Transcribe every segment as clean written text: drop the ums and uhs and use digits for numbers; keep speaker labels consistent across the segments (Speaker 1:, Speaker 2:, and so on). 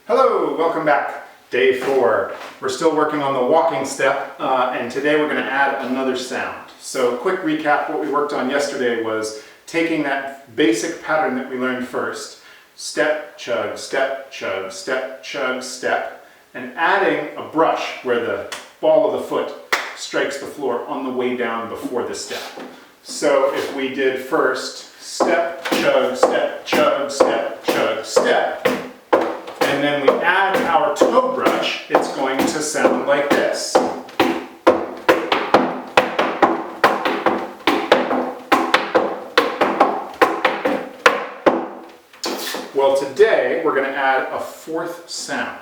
Speaker 1: Hello, welcome back. Day 4. We're still working on the walking step, and today we're going to add another sound. So quick recap, what we worked on yesterday was taking that basic pattern that we learned first, step, chug, step, chug, step, chug, step, and adding a brush where the ball of the foot strikes the floor on the way down before the step. So if we did first step, chug, step, chug, step, chug, step, and then we add our toe brush, it's going to sound like this. Well, today we're going to add a fourth sound,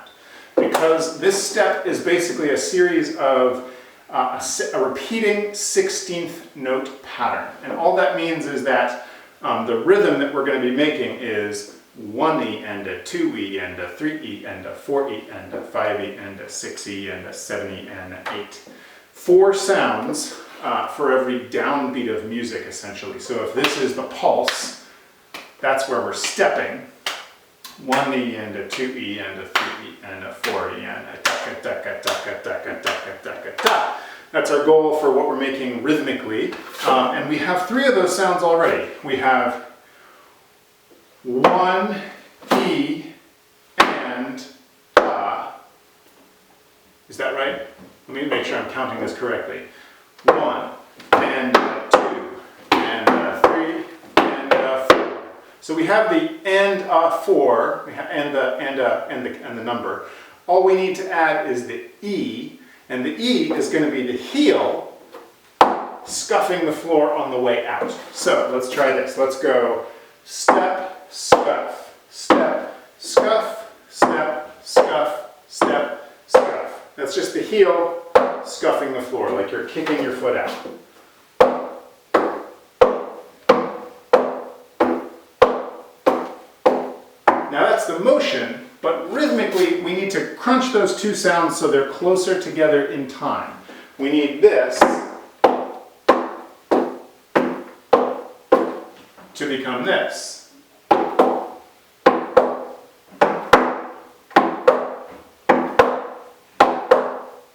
Speaker 1: because this step is basically a series of a repeating 16th note pattern. And all that means is that the rhythm that we're going to be making is 1E and a 2E and a 3E and a 4E and a 5E and a 6E and a 7E and an 8. 4 sounds for every downbeat of music, essentially. So if this is the pulse, that's where we're stepping. 1E and a 2E and a 3E and a 4E and a taka taka taka taka taka taka ta. That's our goal for what we're making rhythmically. And we have 3 of those sounds already. We have 1 E and is that right? Let me make sure I'm counting this correctly. 1 and 2 and 3 and 4. So we have the and 4 and the number. All we need to add is the E, and the E is going to be the heel scuffing the floor on the way out. So let's try this. Let's go step, scuff, step, scuff, step, scuff, step, scuff. That's just the heel scuffing the floor, like you're kicking your foot out. Now that's the motion, but rhythmically we need to crunch those 2 sounds so they're closer together in time. We need this to become this.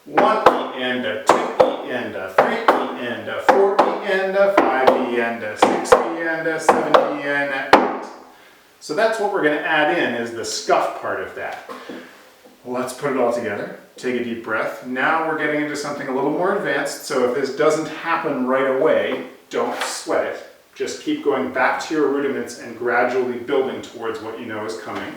Speaker 1: 1E and a 2E and a 3E and a 4E and a 5E and a 6E and a 7E and a 8. So that's what we're going to add in, is the scuff part of that. Let's put it all together. Take a deep breath. Now we're getting into something a little more advanced, so if this doesn't happen right away, don't sweat it. Just keep going back to your rudiments and gradually building towards what you know is coming.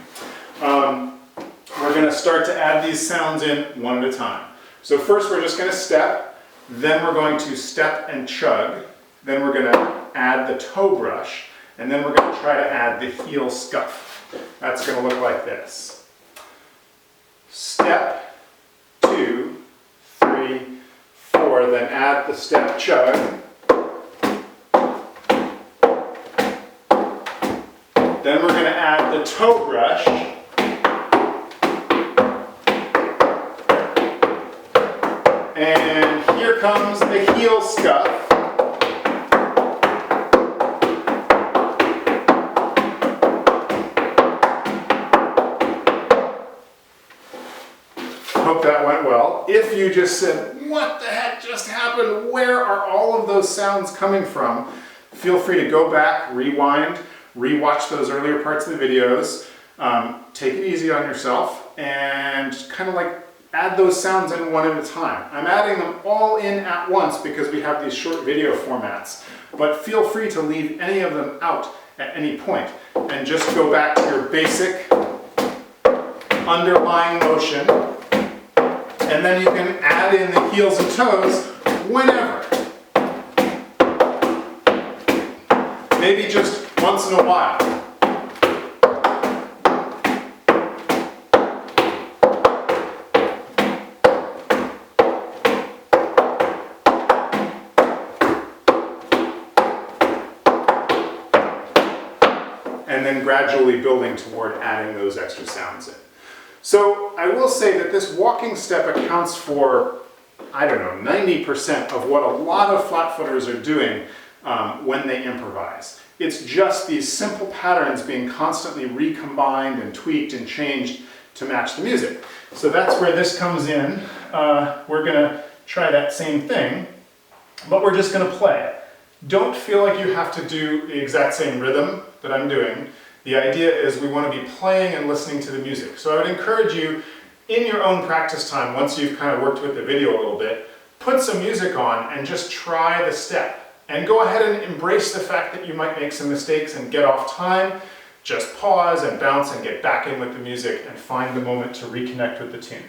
Speaker 1: We're going to start to add these sounds in one at a time. So first we're just going to step, then we're going to step and chug, then we're going to add the toe brush, and then we're going to try to add the heel scuff. That's going to look like this. Step, 2, 3, 4, then add the step chug. Then we're going to add the toe brush. And here comes the heel scuff. Hope that went well. If you just said, what the heck just happened? Where are all of those sounds coming from? Feel free to go back, rewind, rewatch those earlier parts of the videos. Take it easy on yourself and kind of like add those sounds in one at a time. I'm adding them all in at once because we have these short video formats, but feel free to leave any of them out at any point and just go back to your basic underlying motion, and then you can add in the heels and toes whenever. Maybe just once in a while. And then gradually building toward adding those extra sounds in. So I will say that this walking step accounts for, 90% of what a lot of flatfooters are doing when they improvise. It's just these simple patterns being constantly recombined and tweaked and changed to match the music. So that's where this comes in. We're going to try that same thing, but we're just going to play. Don't feel like you have to do the exact same rhythm that I'm doing. The idea is we want to be playing and listening to the music. So I would encourage you, in your own practice time, once you've kind of worked with the video a little bit, put some music on and just try the step. And go ahead and embrace the fact that you might make some mistakes and get off time. Just pause and bounce and get back in with the music and find the moment to reconnect with the tune.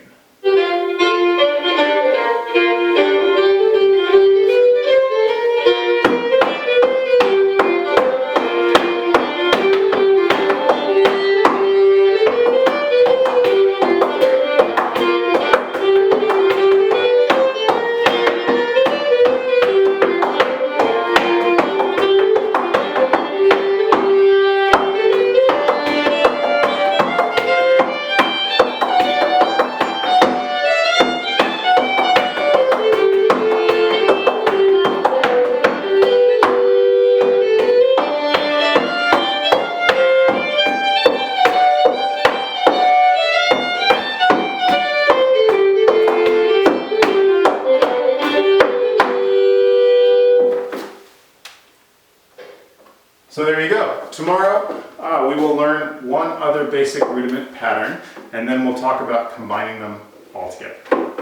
Speaker 1: So there you go. Tomorrow we will learn one other basic rudiment pattern, and then we'll talk about combining them all together.